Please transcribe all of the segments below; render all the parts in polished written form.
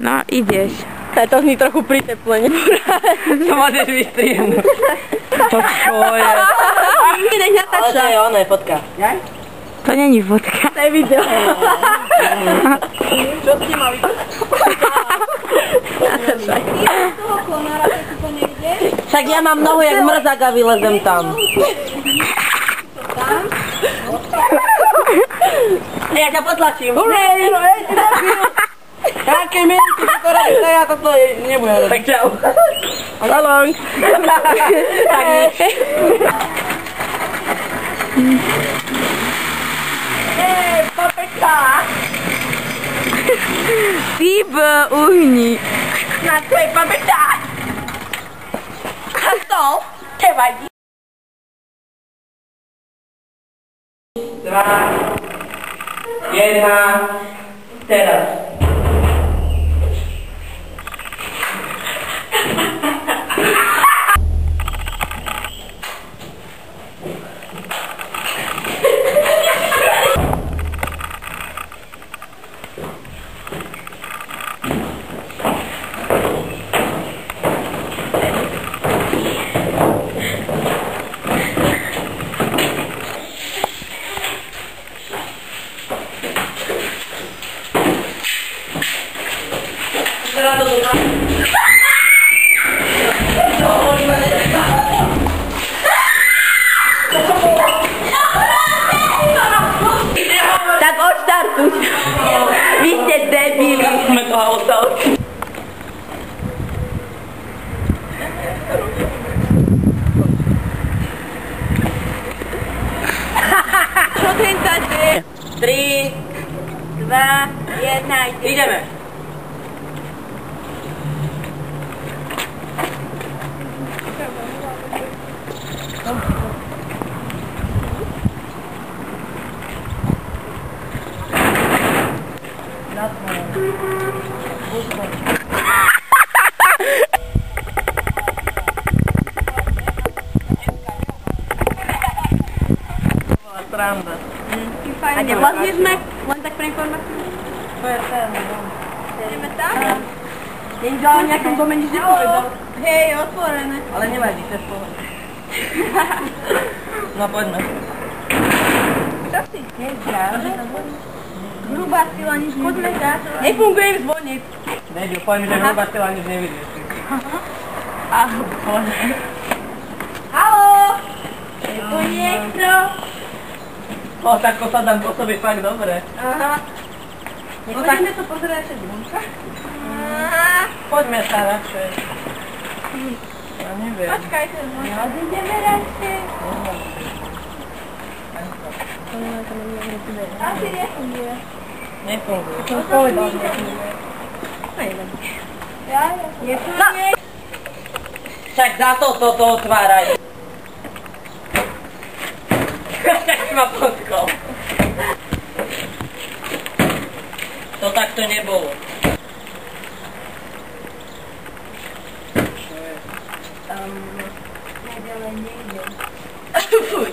No, ideš. To zní trochu priteplenie. To môžeš vystrihnúť. To čo je? Nech natáča. Ale to je ono, je fotka. To není fotka. To je video. Čo ste mali? Natáčaj. Však ja mám nohu jak mrzák a vylezem tam. Ja ťa potlačím. Také minúty, čo to robíš, ja toto nebudem. Tak čau. So long. Papečka. Typ, uhni. Na tvoj papečka. A to nevadí. 2, 1, teraz. Tak odštartuj. Vy ste debili. Sme to ostali. Čo ten táte? 3, 2, 1, ideme. Sranda. A nevlastne sme? Len tak pre informáciu? To je ten, no. Ideme tam? Není to ale nejakom dome nič nepovedal. Hej, otvorené. Ale nevadí, to je v pohode. No poďme. Čo si? Hrubá sila nič nevidí. Nefunguje im zvoniť. Neďo, povedz mi, že hrubá sila nič nevidíš. Poďme. Haló? Je tu niekto? O, tak to sa dám pôsobiť fakt dobre. Aha. Nechodíme to pozerať ešte zvonka? Poďme sa radšej. Ja neviem. Počkajte, možno ideme radšej. Asi nefunguje. Nefunguje. Som povedal, že nefunguje. Je tu niekto? Však za to otváraj. Tak ma potkol. To takto nebolo. Čo je? Neďalej nejde. Fuj.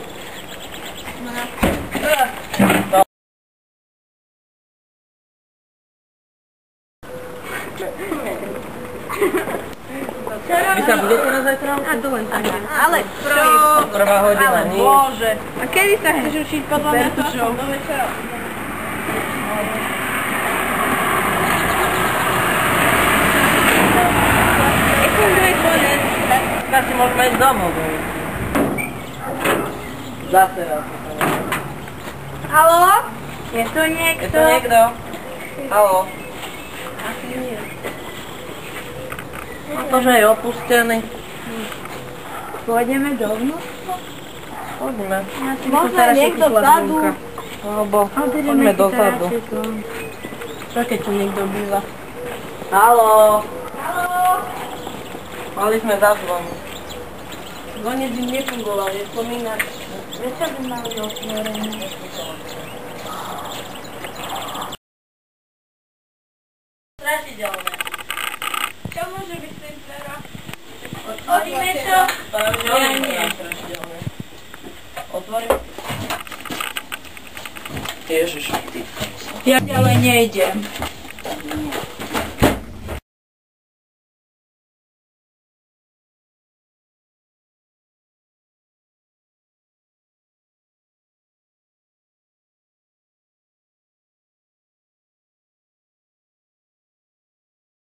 Vy sa budete na zajtra? A to len tak. Ale čo? Prvá hodina, nie? Bože. A kedy sa chceš učiť podľa mňa to? Do večera. Nefunguje konec. Tak si môžeme ísť domov. Zase raz. Haló? Je tu niekto? Je tu niekto? Haló? Asi nie. To, že je opustený. Pôjdeme dovnútra? Poďme. Možno je niekto vzadu. Alebo poďme dozadu. Čo keď tu niekto býva? Haló? Haló? Mali sme zazvoniť. Zvoniec im nefungoval, je spomínať. Prečo by mali otvorené? Strašidelné. Čo môže byť ten dvera? Otvoríme to? Ja nie. Strašidelné. Otvorím. Ježiš. Ja ďalej nejdem.